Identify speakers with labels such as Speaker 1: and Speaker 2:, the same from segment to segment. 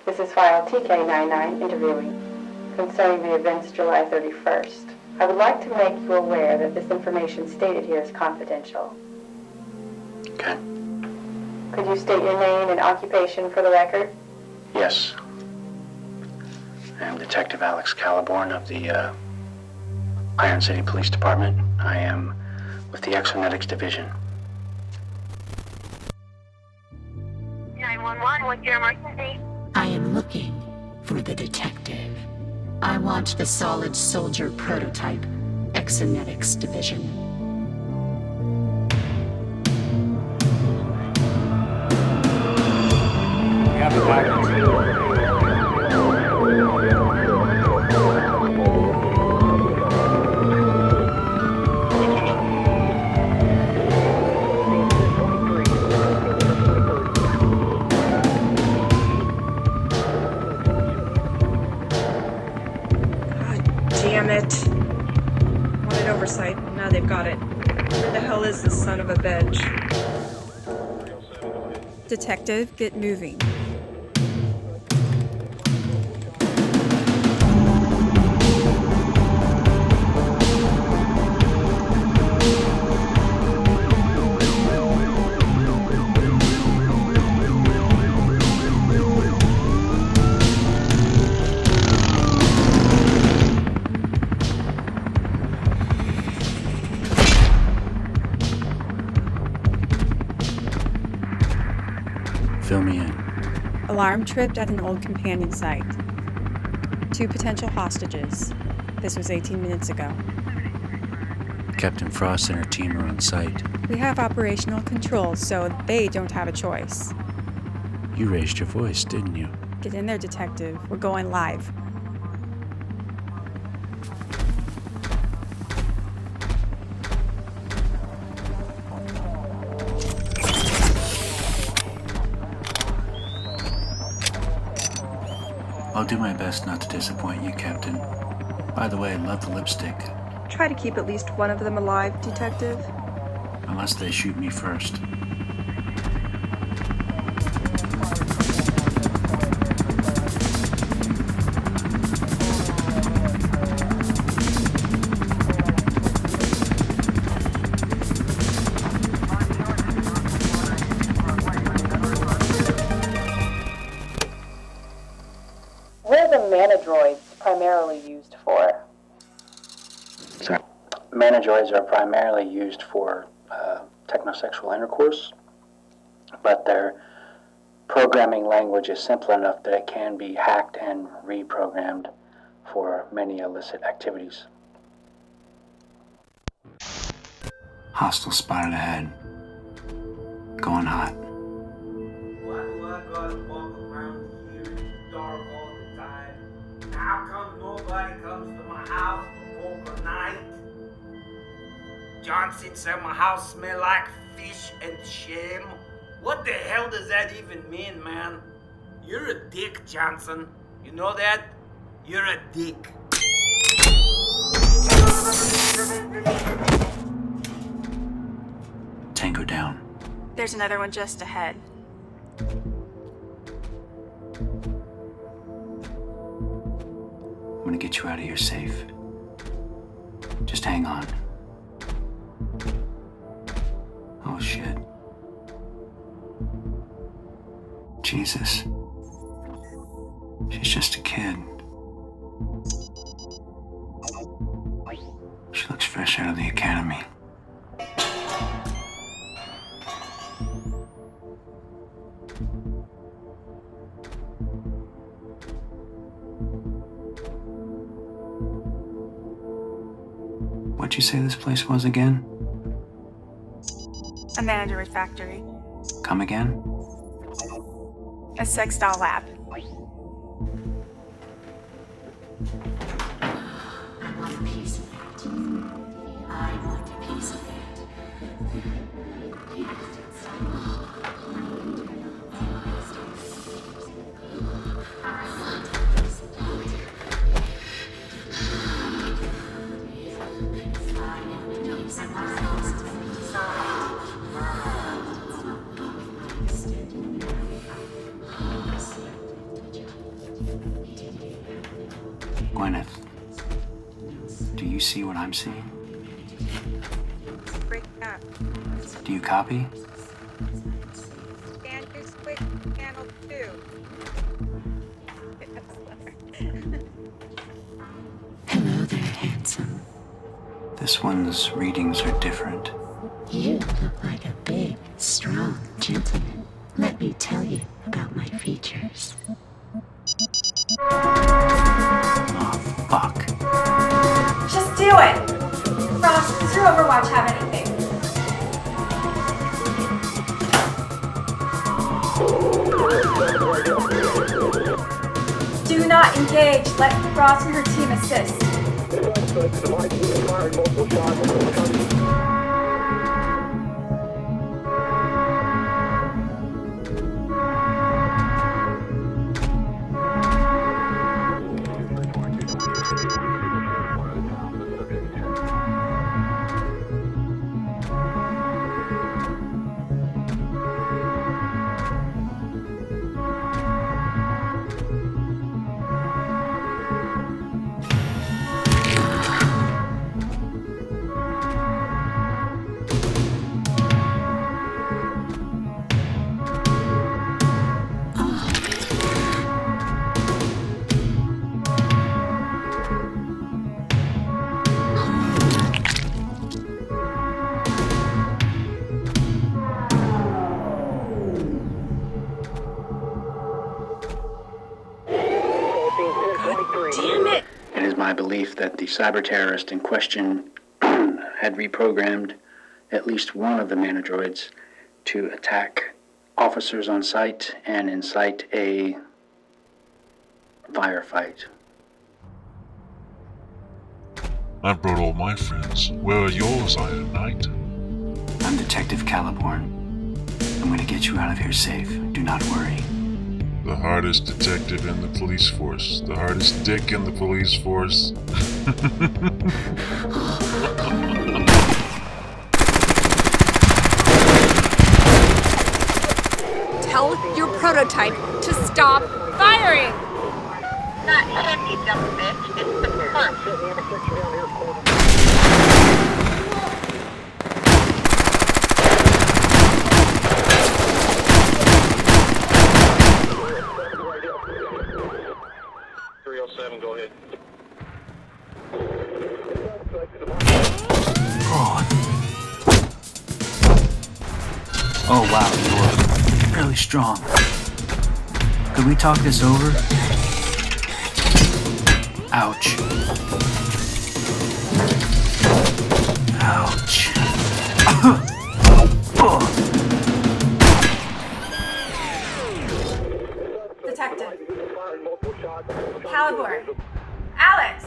Speaker 1: This is file TK99 interviewing concerning the events July 31st. I would like to make you aware that this information stated here is confidential.
Speaker 2: Okay.
Speaker 1: Could you state your name and occupation for the record?
Speaker 2: Yes. I am Detective Alex Caliborn of the Iron City Police Department. I am with the Exonetics Division.
Speaker 3: 911, what's your emergency?
Speaker 4: I am looking for the detective. I want the solid soldier prototype, Exonetics Division.
Speaker 5: We have the package.
Speaker 6: Damn it. Wanted oversight. Now they've got it. Where the hell is this son of a bitch?
Speaker 7: Detective, get moving.
Speaker 2: Fill me in.
Speaker 7: Alarm tripped at an old companion site. 2 potential hostages. This was 18 minutes ago.
Speaker 2: Captain Frost and her team are on site.
Speaker 7: We have operational controls, so they don't have a choice.
Speaker 2: You raised your voice, didn't you?
Speaker 7: Get in there, detective. We're going live.
Speaker 2: I'll do my best not to disappoint you, Captain. By the way, I love the lipstick.
Speaker 6: Try to keep at least one of them alive, detective.
Speaker 2: Unless they shoot me first.
Speaker 1: What are the manadroids primarily used for?
Speaker 2: Sorry. Manadroids are primarily used for technosexual intercourse, but their programming language is simple enough that it can be hacked and reprogrammed for many illicit activities. Hostile spotted ahead. Going hot.
Speaker 8: Why do I gotta walk around here in the dark all the time? How come nobody comes to my house for poker night? Johnson said my house smell like fish and shame. What the hell does that even mean, man? You're a dick, Johnson. You know that? You're a dick.
Speaker 2: Tango down.
Speaker 7: There's another one just ahead.
Speaker 2: I'm gonna get you out of here safe. Just hang on. Oh shit. Jesus. She's just a kid. She looks fresh out of the academy. What'd you say this place was again?
Speaker 7: A manadroid factory.
Speaker 2: Come again?
Speaker 7: A sex doll lab.
Speaker 4: a piece of it. I want a piece of it.
Speaker 2: Gwyneth, do you see what I'm seeing?
Speaker 6: Break up.
Speaker 2: Do you copy?
Speaker 6: And you switch channel 2.
Speaker 4: Hello there, handsome.
Speaker 2: This one's readings are different.
Speaker 4: You look like a big, strong gentleman. Let me tell you about my features.
Speaker 2: Oh, fuck.
Speaker 3: Just do it! Frost, does your Overwatch have anything? Do not engage. Let Frost and her team assist.
Speaker 2: My belief that the cyber terrorist in question had reprogrammed at least one of the nanodroids to attack officers on site and incite a firefight.
Speaker 9: I brought all my friends. Where are yours, Iron Knight?
Speaker 2: I'm Detective Caliborn. I'm going to get you out of here safe. Do not worry.
Speaker 9: The hardest detective in the police force. The hardest dick in the police force.
Speaker 3: Tell your prototype to stop firing!
Speaker 10: Not him, you dumb bitch. It's the perp.
Speaker 11: Go ahead.
Speaker 2: Oh wow, you're really strong. Could we talk this over? Ouch. Ouch.
Speaker 3: Detective. Caliborn. Alex!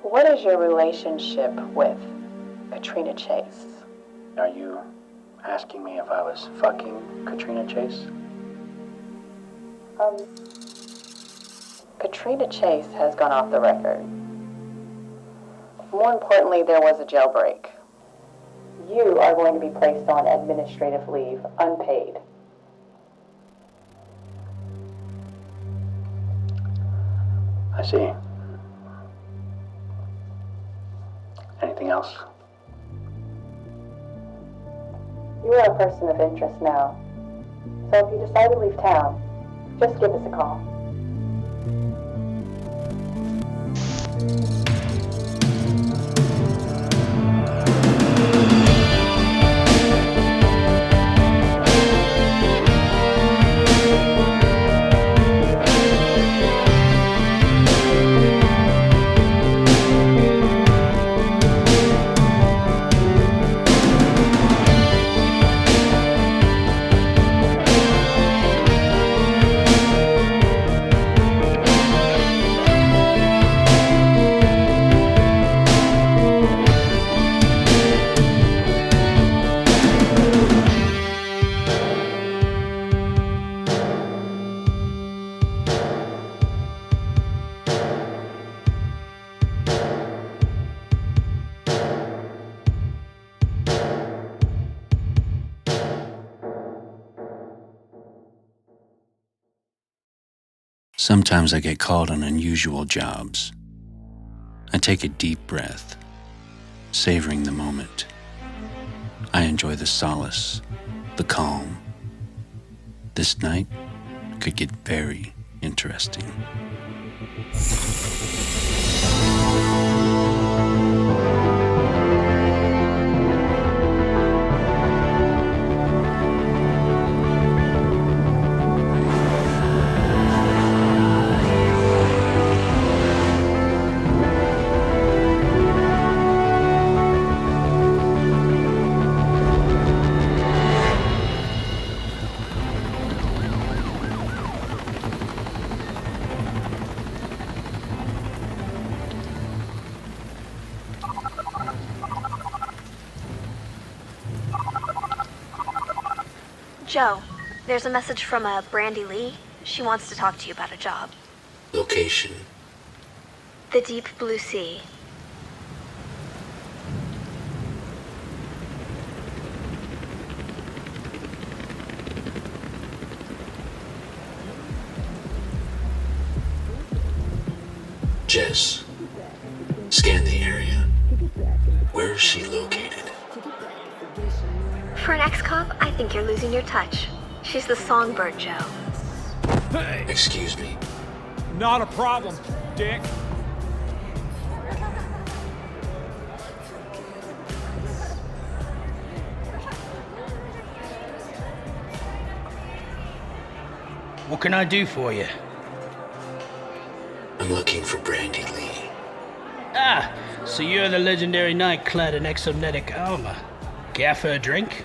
Speaker 1: What is your relationship with Katrina Chase?
Speaker 2: Are you asking me if I was fucking Katrina Chase?
Speaker 1: Katrina Chase has gone off the record. More importantly, there was a jailbreak. You are going to be placed on administrative leave, unpaid.
Speaker 2: I see. Anything else?
Speaker 1: You are a person of interest now. So if you decide to leave town, just give us a call.
Speaker 2: Sometimes I get called on unusual jobs. I take a deep breath, savoring the moment. I enjoy the solace, the calm. This night could get very interesting.
Speaker 11: Joe, there's a message from Brandi Lee. She wants to talk to you about a job.
Speaker 2: Location?
Speaker 11: The deep blue sea.
Speaker 2: Jess, scan the area. Where is she located?
Speaker 11: For an ex-cop, I think you're losing your touch. She's the songbird, Joe.
Speaker 5: Hey!
Speaker 2: Excuse me.
Speaker 5: Not a problem, Dick. What can I do for you?
Speaker 2: I'm looking for Brandi Lee.
Speaker 12: Ah, so you're the legendary knight clad in exonetic armor. Care for a drink?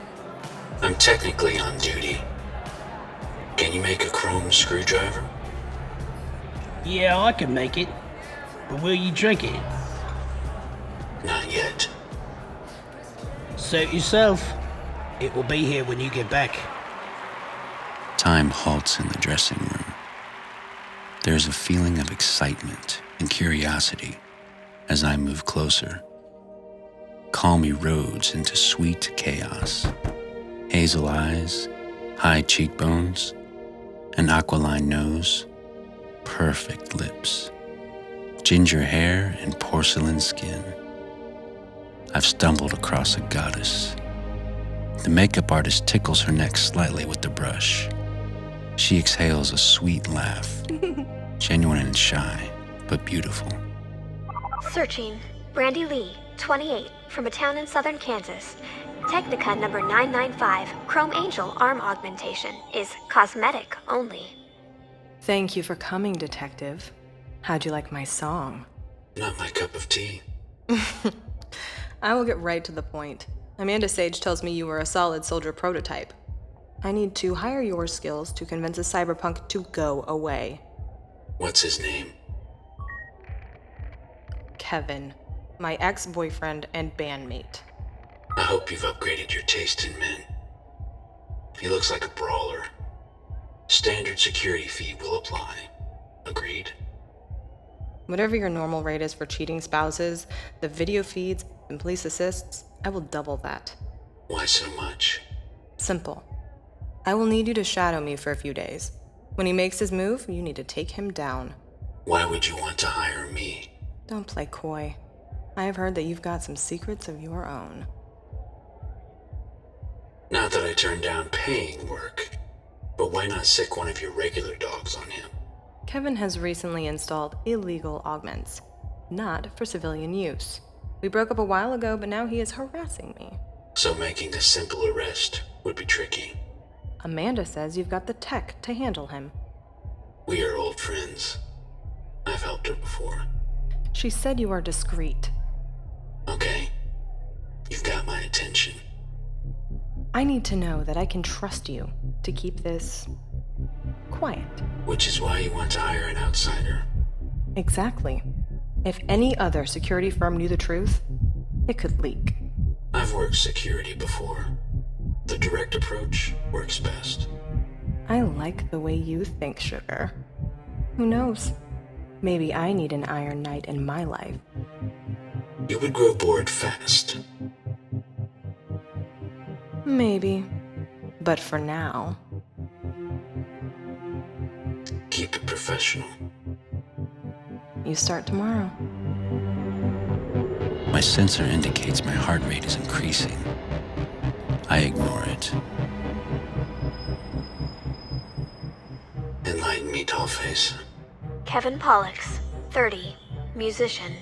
Speaker 2: I'm technically on duty. Can you make a chrome screwdriver?
Speaker 12: Yeah, I can make it. But will you drink it?
Speaker 2: Not yet.
Speaker 12: Suit yourself. It will be here when you get back.
Speaker 2: Time halts in the dressing room. There's a feeling of excitement and curiosity as I move closer. Calm erodes into sweet chaos. Hazel eyes, high cheekbones, an aquiline nose, perfect lips, ginger hair and porcelain skin. I've stumbled across a goddess. The makeup artist tickles her neck slightly with the brush. She exhales a sweet laugh, genuine and shy, but beautiful.
Speaker 11: Searching. Brandi Lee, 28, from a town in southern Kansas. Technica number 995, Chrome Angel arm augmentation, is cosmetic only.
Speaker 13: Thank you for coming, Detective. How'd you like my song?
Speaker 2: Not my cup of tea.
Speaker 13: I will get right to the point. Amanda Sage tells me you were a solid soldier prototype. I need to hire your skills to convince a cyberpunk to go away.
Speaker 2: What's his name?
Speaker 13: Kevin, my ex-boyfriend and bandmate.
Speaker 2: I hope you've upgraded your taste in men. He looks like a brawler. Standard security fee will apply. Agreed?
Speaker 13: Whatever your normal rate is for cheating spouses, the video feeds, and police assists, I will double that.
Speaker 2: Why so much?
Speaker 13: Simple. I will need you to shadow me for a few days. When he makes his move, you need to take him down.
Speaker 2: Why would you want to hire me?
Speaker 13: Don't play coy. I have heard that you've got some secrets of your own.
Speaker 2: Not that I turned down paying work, but why not sick one of your regular dogs on him?
Speaker 13: Kevin has recently installed illegal augments, not for civilian use. We broke up a while ago, but now he is harassing me.
Speaker 2: So making a simple arrest would be tricky.
Speaker 13: Amanda says you've got the tech to handle him.
Speaker 2: We are old friends. I've helped her before.
Speaker 13: She said you are discreet.
Speaker 2: Okay. You've got my attention.
Speaker 13: I need to know that I can trust you to keep this quiet.
Speaker 2: Which is why you want to hire an outsider.
Speaker 13: Exactly. If any other security firm knew the truth, it could leak.
Speaker 2: I've worked security before. The direct approach works best.
Speaker 13: I like the way you think, Sugar. Who knows? Maybe I need an Iron Knight in my life.
Speaker 2: You would grow bored fast.
Speaker 13: Maybe. But for now...
Speaker 2: Keep
Speaker 14: keep it professional.
Speaker 13: You start tomorrow.
Speaker 15: My sensor indicates my heart rate is increasing. I ignore it.
Speaker 14: Enlighten me, Dollface.
Speaker 11: Kevin Pollux, 30, musician,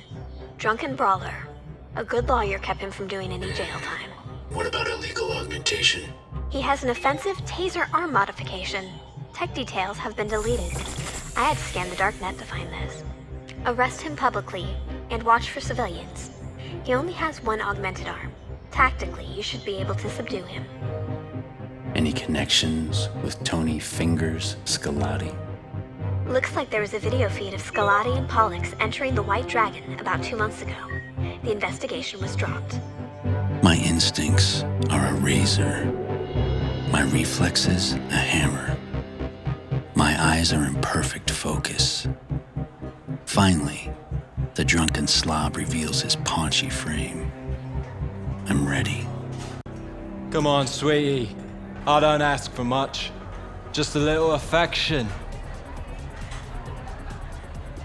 Speaker 11: drunken brawler. A good lawyer kept him from doing any jail time.
Speaker 14: What about illegal augmentation?
Speaker 11: He has an offensive taser arm modification. Tech details have been deleted. I had to scan the darknet to find this. Arrest him publicly, and watch for civilians. He only has one augmented arm. Tactically, you should be able to subdue him.
Speaker 15: Any connections with Tony Fingers Scolati?
Speaker 11: Looks like there was a video feed of Scolati and Pollux entering the White Dragon about 2 months ago. The investigation was dropped.
Speaker 15: My instincts are a razor. My reflexes, a hammer. My eyes are in perfect focus. Finally, the drunken slob reveals his paunchy frame. I'm ready.
Speaker 16: Come on, sweetie. I don't ask for much. Just a little affection.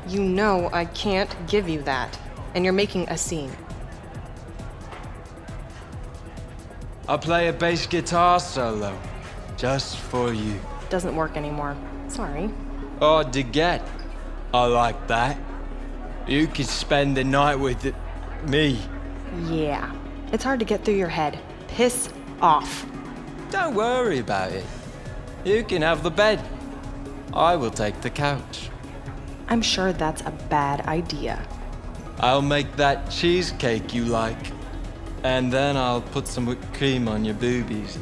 Speaker 13: You know I can't give you that, and you're making a scene.
Speaker 16: I play a bass guitar solo, just for you.
Speaker 13: Doesn't work anymore. Sorry.
Speaker 16: Oh, to get. I like that. You could spend the night with me.
Speaker 13: Yeah. It's hard to get through your head. Piss off.
Speaker 16: Don't worry about it. You can have the bed. I will take the couch.
Speaker 13: I'm sure that's a bad idea.
Speaker 16: I'll make that cheesecake you like. And then I'll put some whipped cream on your boobies.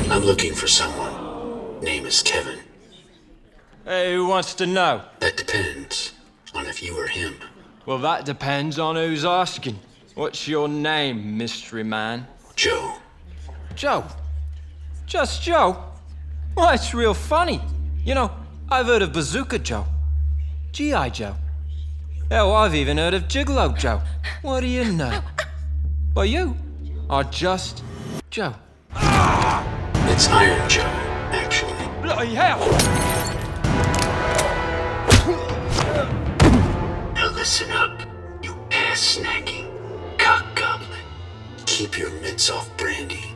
Speaker 14: I'm looking for someone. Name is Kevin.
Speaker 16: Hey, who wants to know?
Speaker 14: That depends on if you or him.
Speaker 16: Well, that depends on who's asking. What's your name, mystery man?
Speaker 14: Joe.
Speaker 16: Joe? Just Joe? Well, that's real funny. You know, I've heard of Bazooka Joe. G.I. Joe. Hell, I've even heard of Gigolo Joe. What do you know? Well, you are just Joe.
Speaker 14: It's Iron Joe, actually.
Speaker 16: Bloody hell!
Speaker 14: Now listen up, you ass-snacking cock goblin. Keep your mitts off Brandi.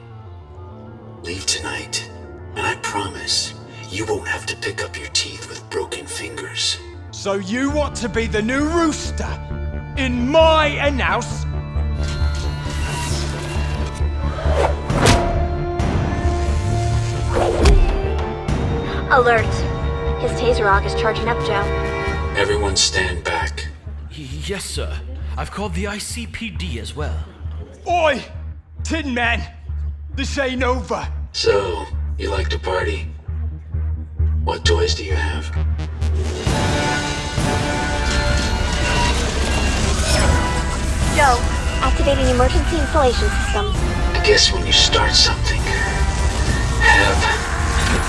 Speaker 14: Leave tonight, and I promise you won't have to pick up your teeth with broken fingers.
Speaker 5: So you want to be the new rooster in my house?
Speaker 11: Alert! His taser aug is charging up, Joe.
Speaker 14: Everyone stand back.
Speaker 12: Yes, sir. I've called the ICPD as well.
Speaker 5: Oi! Tin Man! This ain't over!
Speaker 14: So, you like to party? What toys do you have?
Speaker 11: Joe, activating emergency installation systems.
Speaker 14: I guess when you start something, have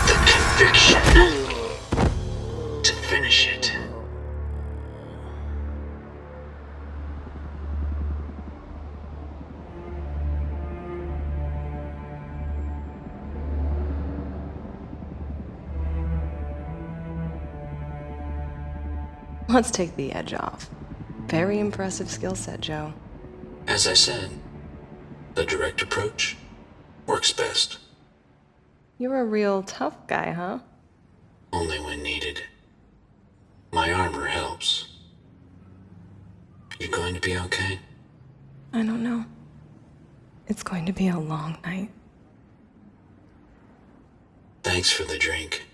Speaker 14: the conviction to finish it.
Speaker 13: Let's take the edge off. Very impressive skill set, Joe.
Speaker 14: As I said, the direct approach works best.
Speaker 13: You're a real tough guy, huh?
Speaker 14: Only when needed. My armor helps. You going to be okay?
Speaker 13: I don't know. It's going to be a long night.
Speaker 14: Thanks for the drink.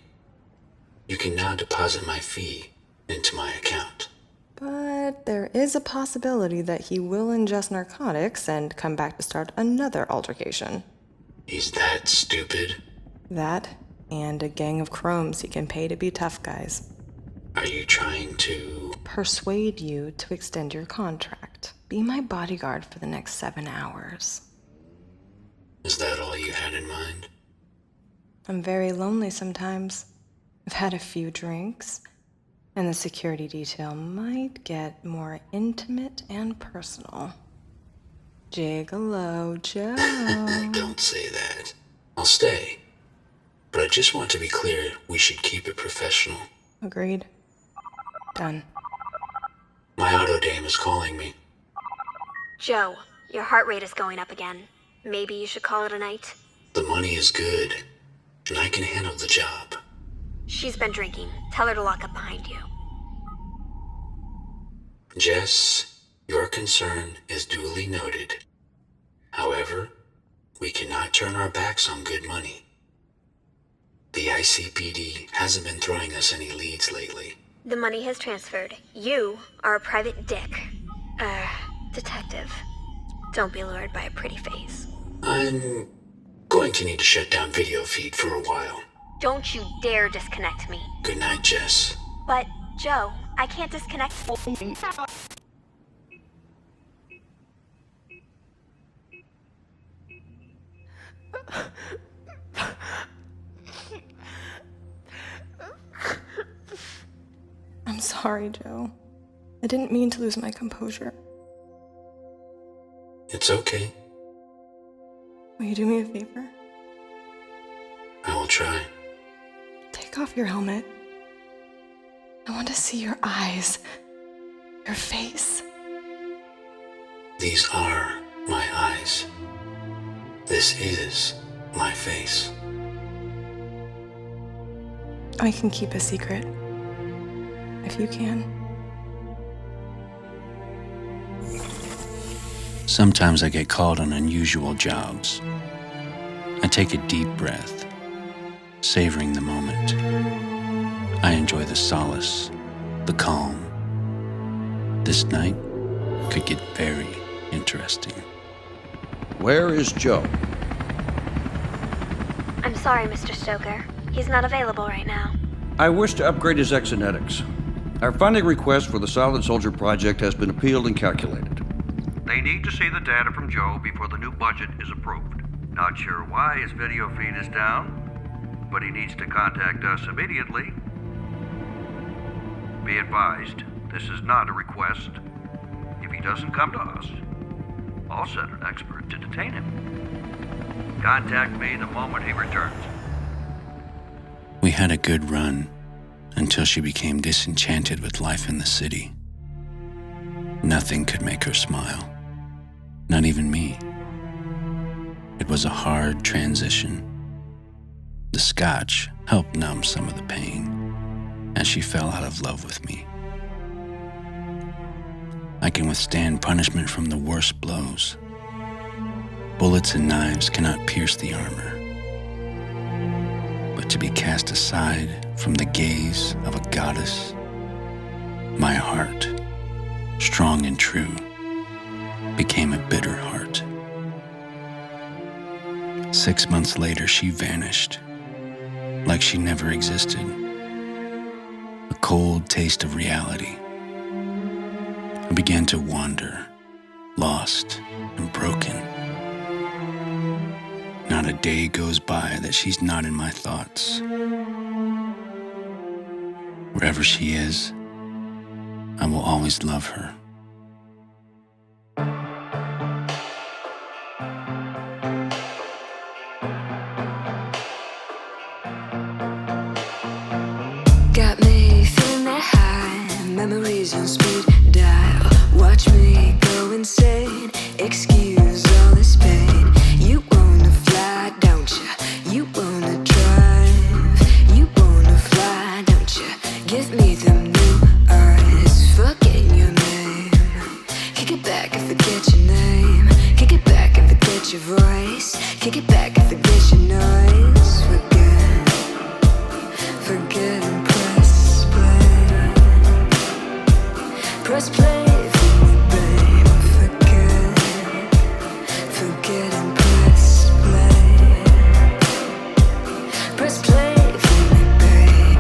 Speaker 14: You can now deposit my fee into my account.
Speaker 13: But there is a possibility that he will ingest narcotics and come back to start another altercation.
Speaker 14: He's that stupid?
Speaker 13: That, and a gang of chromes he can pay to be tough guys.
Speaker 14: Are you trying to...
Speaker 13: persuade you to extend your contract? Be my bodyguard for the next 7 hours.
Speaker 14: Is that all you had in mind?
Speaker 13: I'm very lonely sometimes. I've had a few drinks, and the security detail might get more intimate and personal. Gigolo Joe.
Speaker 14: Don't say that. I'll stay. But I just want to be clear, we should keep it professional.
Speaker 13: Agreed. Done.
Speaker 14: My auto dame is calling me.
Speaker 11: Joe, your heart rate is going up again. Maybe you should call it a night?
Speaker 14: The money is good, and I can handle the job.
Speaker 11: She's been drinking. Tell her to lock up behind you.
Speaker 14: Jess, your concern is duly noted. However, we cannot turn our backs on good money. The ICPD hasn't been throwing us any leads lately.
Speaker 11: The money has transferred. You are a private dick. Detective. Don't be lured by a pretty face.
Speaker 14: I'm going to need to shut down video feed for a while.
Speaker 11: Don't you dare disconnect me.
Speaker 14: Good night, Jess.
Speaker 11: But, Joe, I can't disconnect.
Speaker 13: I'm sorry, Joe. I didn't mean to lose my composure.
Speaker 14: It's okay.
Speaker 13: Will you do me a favor?
Speaker 14: I will try.
Speaker 13: Take off your helmet. I want to see your eyes. Your face.
Speaker 14: These are my eyes. This is my face.
Speaker 13: I can keep a secret. If you can.
Speaker 15: Sometimes I get called on unusual jobs. I take a deep breath, savoring the moment. I enjoy the solace, the calm. This night could get very interesting.
Speaker 17: Where is Joe?
Speaker 11: I'm sorry, Mr. Stoker. He's not available right now.
Speaker 17: I wish to upgrade his exonetics. Our funding request for the Solid Soldier project has been appealed and calculated.
Speaker 18: They need to see the data from Joe before the new budget is approved. Not sure why his video feed is down, but he needs to contact us immediately. Be advised, this is not a request. If he doesn't come to us, I'll send an expert to detain him. Contact me the moment he returns.
Speaker 15: We had a good run until she became disenchanted with life in the city. Nothing could make her smile, not even me. It was a hard transition. The scotch helped numb some of the pain as she fell out of love with me. I can withstand punishment from the worst blows. Bullets and knives cannot pierce the armor. But to be cast aside from the gaze of a goddess, my heart, strong and true, became a bitter heart. 6 months later, she vanished, like she never existed. A cold taste of reality. I began to wander, lost and broken. Not a day goes by that she's not in my thoughts. Wherever she is, I will always love her.
Speaker 19: Got me feeling that high, memories on speed dial. Watch me go insane, excuse all this pain. You wanna fly, don't you? You wanna drive, you wanna fly, don't you? Give me them new eyes, forgetting your name. Kick it back and forget your name. Kick it back and forget your voice. Kick it back and forget your noise. Forget and press play. Press play for me, babe. Forget and press play. Press play for me, babe.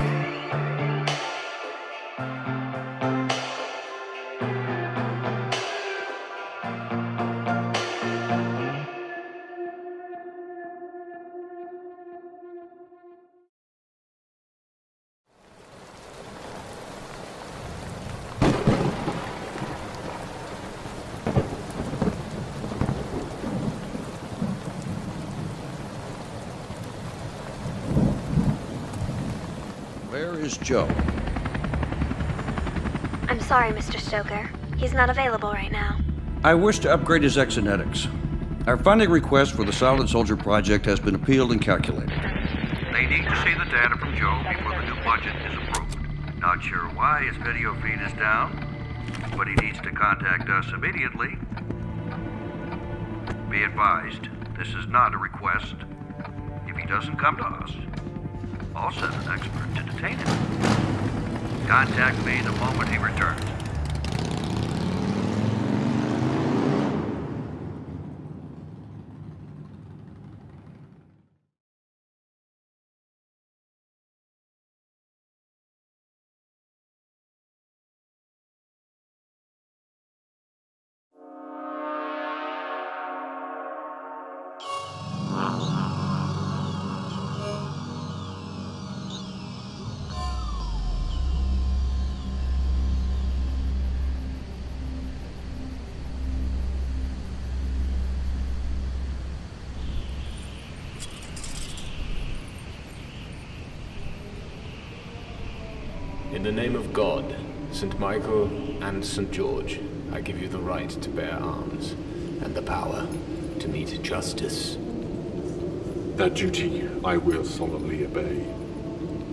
Speaker 17: Where is Joe?
Speaker 11: I'm sorry, Mr. Stoker. He's not available right now.
Speaker 17: I wish to upgrade his exonetics. Our funding request for the Solid Soldier project has been appealed and calculated.
Speaker 18: They need to see the data from Joe before the new budget is approved. Not sure why his video feed is down, but he needs to contact us immediately. Be advised, this is not a request. If he doesn't come to us, I'll send an expert to detain him. Contact me the moment he returns.
Speaker 20: In the name of God, St. Michael and St. George, I give you the right to bear arms and the power to meet justice.
Speaker 21: That duty I will solemnly obey,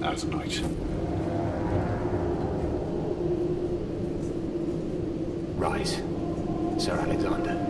Speaker 21: as knight.
Speaker 20: Rise, Sir Alexander.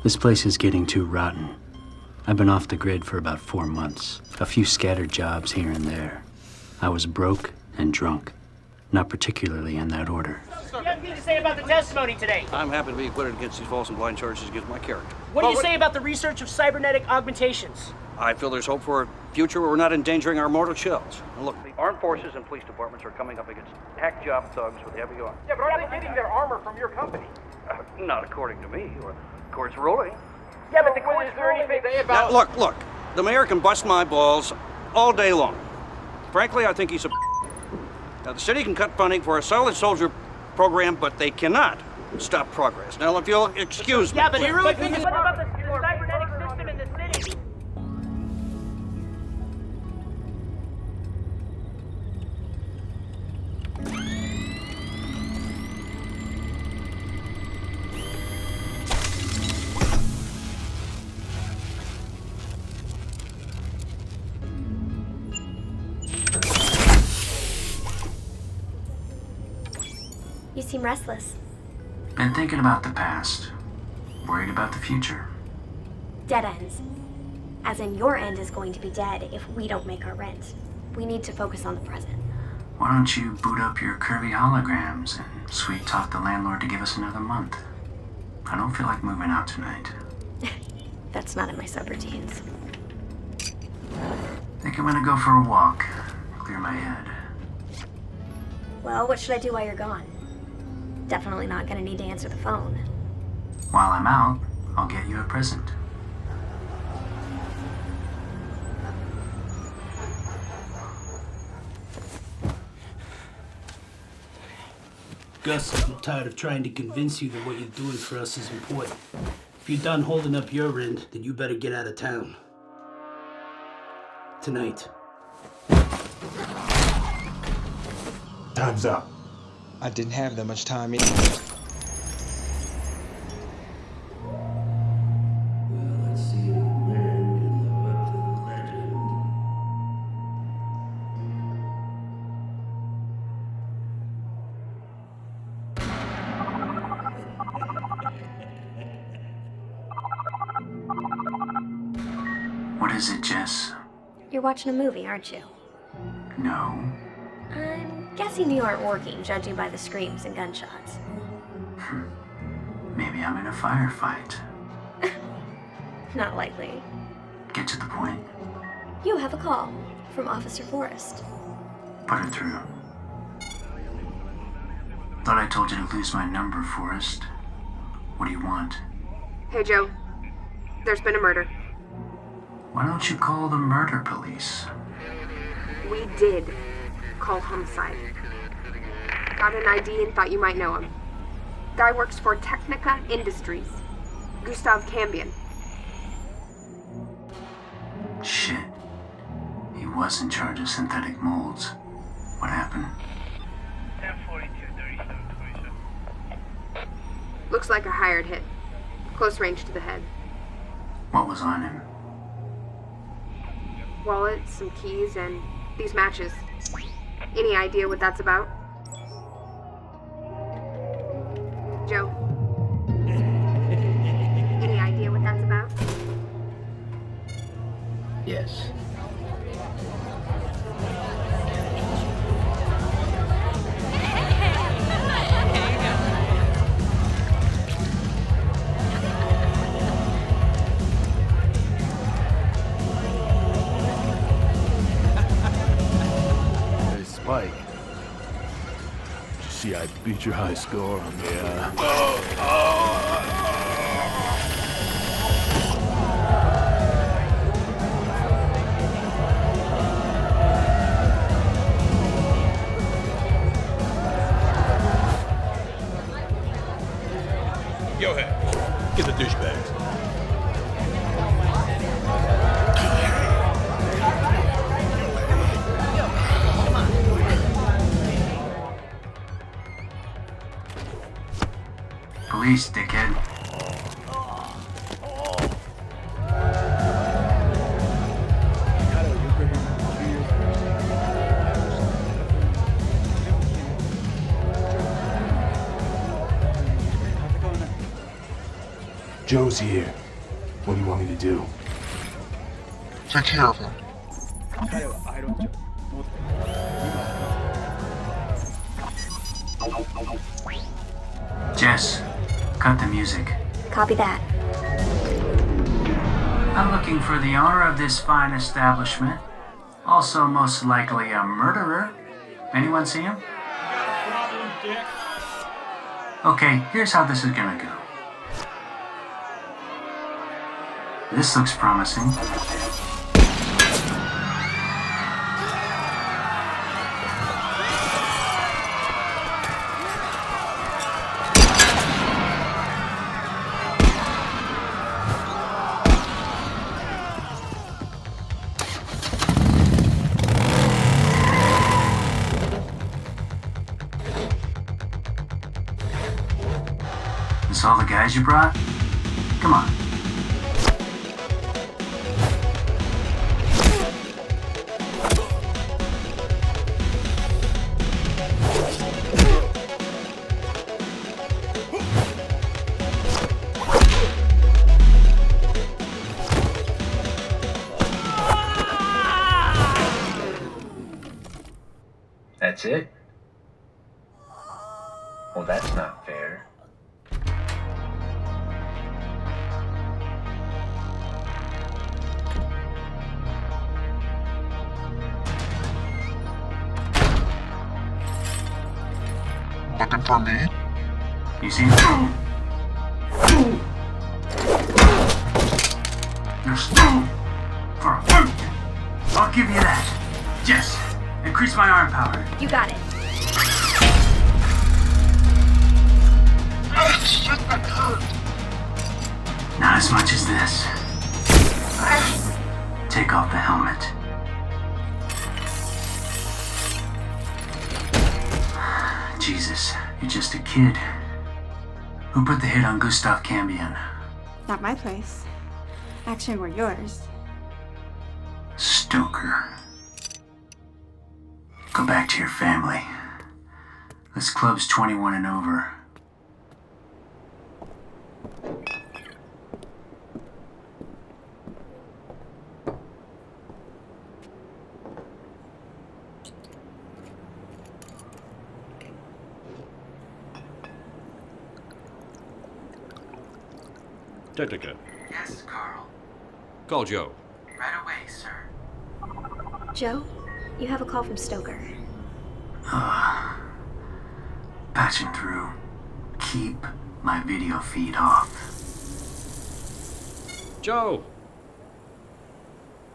Speaker 15: This place is getting too rotten. I've been off the grid for about 4 months. A few scattered jobs here and there. I was broke and drunk. Not particularly in that order.
Speaker 22: You have anything to say about the testimony today?
Speaker 17: I'm happy to be acquitted against these false and blind charges against my character.
Speaker 22: What do you say about the research of cybernetic augmentations?
Speaker 17: I feel there's hope for a future where we're not endangering our mortal shells. And look, the armed forces and police departments are coming up against hack job thugs with heavy arms.
Speaker 22: Yeah, but are they getting their armor from your company?
Speaker 17: Not according to me, or the court's ruling.
Speaker 22: Yeah, but the court is there anything about...
Speaker 17: Now, look, the mayor can bust my balls all day long. Frankly, I think he's a... Now, the city can cut funding for a solid soldier program, but they cannot stop progress. Now, if you'll excuse me...
Speaker 22: Yeah, but you really think it's about the cybernetic system in the city?
Speaker 11: You seem restless.
Speaker 15: Been thinking about the past. Worried about the future.
Speaker 11: Dead ends. As in, your end is going to be dead if we don't make our rent. We need to focus on the present.
Speaker 15: Why don't you boot up your curvy holograms and sweet talk the landlord to give us another month? I don't feel like moving out tonight.
Speaker 11: That's not in my subroutines.
Speaker 15: Think I'm gonna go for a walk. Clear my head.
Speaker 11: Well, what should I do while you're gone? Definitely not gonna need to answer the phone.
Speaker 15: While I'm out, I'll get you a present.
Speaker 12: Gus, I'm tired of trying to convince you that what you're doing for us is important. If you're done holding up your end, then you better get out of town. Tonight.
Speaker 21: Time's up.
Speaker 23: I didn't have that much time anyway.
Speaker 15: What is it, Jess?
Speaker 11: You're watching a movie, aren't you?
Speaker 15: No.
Speaker 11: I'm guessing you aren't working, judging by the screams and gunshots.
Speaker 15: Maybe I'm in a firefight.
Speaker 11: Not likely.
Speaker 15: Get to the point.
Speaker 11: You have a call from Officer Forrest.
Speaker 15: Put her through. Thought I told you to lose my number, Forrest. What do you want?
Speaker 6: Hey, Joe. There's been a murder.
Speaker 15: Why don't you call the murder police?
Speaker 6: We did call homicide. Got an ID and thought you might know him. Guy works for Technica Industries. Gustav Cambion.
Speaker 15: Shit. He was in charge of synthetic molds. What happened?
Speaker 6: Looks like a hired hit. Close range to the head.
Speaker 15: What was on him?
Speaker 6: Wallet, some keys, and these matches. Any idea what that's about? Joe? Any idea what that's about?
Speaker 15: Yes.
Speaker 7: Hey, Spike. Did you see I beat your high score on the,
Speaker 5: Yo, hey, get the douchebags.
Speaker 15: Police, dickhead.
Speaker 7: Joe's here. What do you want me to do?
Speaker 8: Take care of him.
Speaker 15: Jess, cut the music.
Speaker 11: Copy that.
Speaker 15: I'm looking for the owner of this fine establishment. Also most likely a murderer. Anyone see him? Okay, here's how this is gonna go. This looks promising. This all the guys you brought? Come on.
Speaker 24: That's it? Well, that's not fair.
Speaker 8: Looking for me?
Speaker 15: You see him? You're still for a fight. I'll give you that. Jess, increase my arm power.
Speaker 11: You got it.
Speaker 15: Not as much as this. Take off the helmet. Jesus, you're just a kid. Who put the hit on Gustav Cambion?
Speaker 25: Not my place. Actually, we're yours.
Speaker 15: Stoker. Go back to your family. This club's 21 and over.
Speaker 17: Technica.
Speaker 15: Yes, Carl.
Speaker 17: Call Joe.
Speaker 15: Right away, sir.
Speaker 11: Joe, you have a call from Stoker.
Speaker 15: Patching through. Keep my video feed off.
Speaker 17: Joe!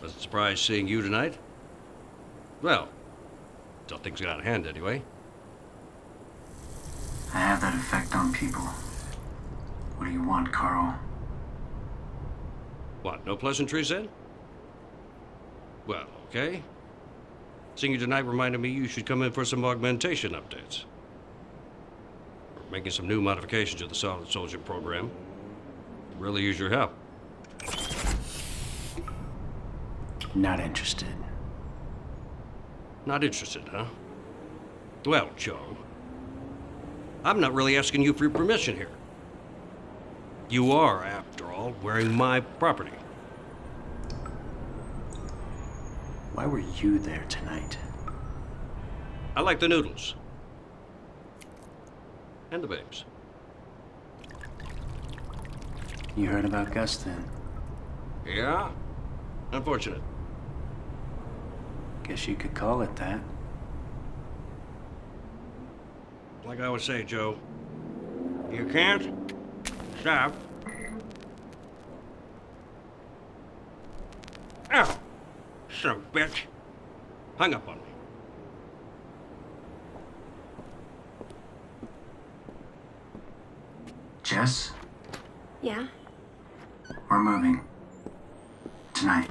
Speaker 17: Wasn't surprised seeing you tonight. Well, till things got out of hand anyway.
Speaker 15: I have that effect on people. What do you want, Carl?
Speaker 17: What, no pleasantries then? Well, okay. Seeing you tonight reminded me you should come in for some augmentation updates. We're making some new modifications to the Solid Soldier program. Really use your help.
Speaker 15: Not interested.
Speaker 17: Not interested, huh? Well, Joe, I'm not really asking you for your permission here. You are, after all, wearing my property.
Speaker 15: Why were you there tonight?
Speaker 17: I like the noodles. And the babes.
Speaker 15: You heard about Gus then?
Speaker 17: Yeah? Unfortunate.
Speaker 15: Guess you could call it that.
Speaker 17: Like I always say, Joe, you can't stop. Ow! Son of a bitch. Hung up on me.
Speaker 15: Jess,
Speaker 11: Yeah?
Speaker 15: we're moving. Tonight.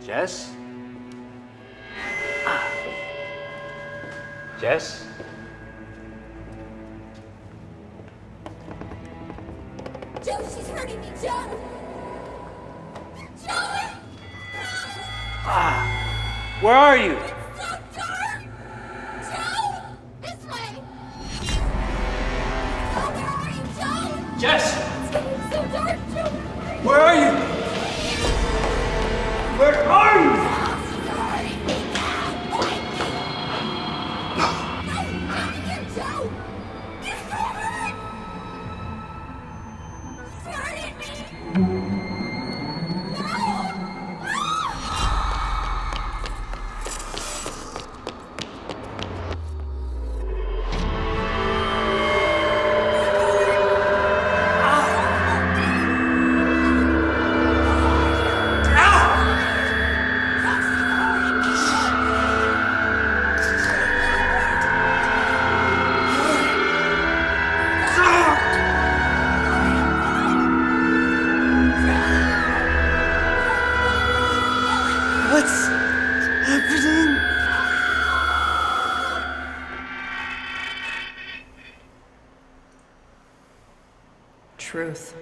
Speaker 15: Jess? Jess?
Speaker 1: Joe, she's hurting me, Joe! Joe!
Speaker 15: Where are you?
Speaker 1: It's so dark! Joe! This way! Joe, where are you, Joe?
Speaker 15: Jess!
Speaker 1: It's getting so dark, Joe!
Speaker 15: Where are you? Where are you?
Speaker 2: truth.